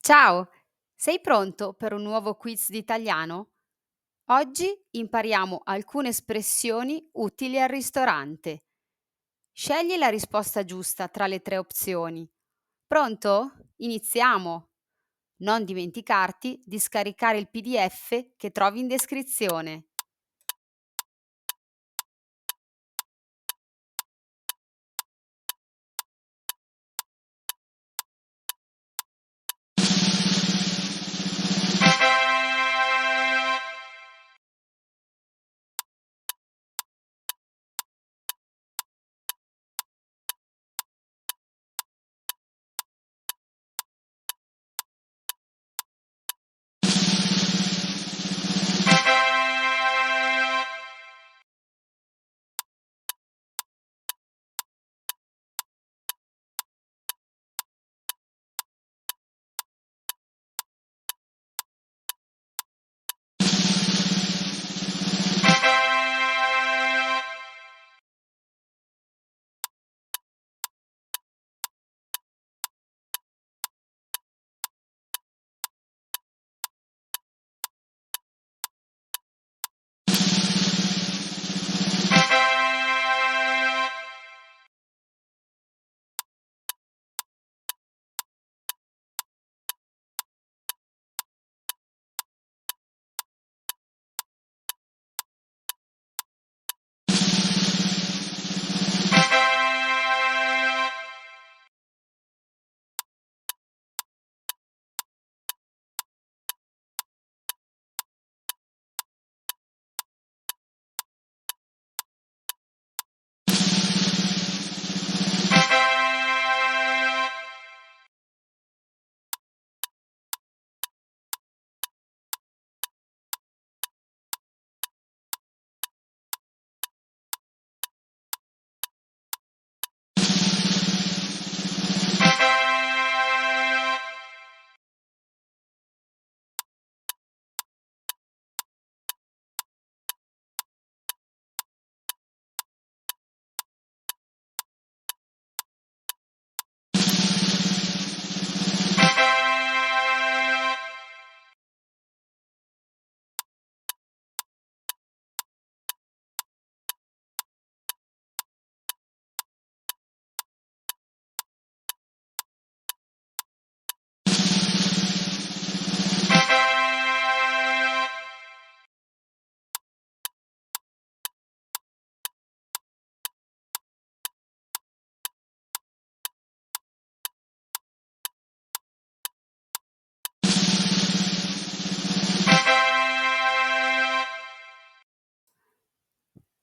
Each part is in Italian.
Ciao, sei pronto per un nuovo quiz di italiano? Oggi impariamo alcune espressioni utili al ristorante. Scegli la risposta giusta tra le tre opzioni. Pronto? Iniziamo! Non dimenticarti di scaricare il PDF che trovi in descrizione.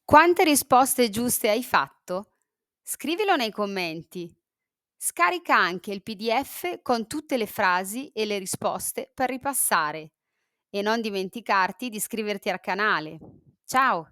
Quante risposte giuste hai fatto? Scrivilo nei commenti. Scarica anche il PDF con tutte le frasi e le risposte per ripassare e non dimenticarti di iscriverti al canale. Ciao!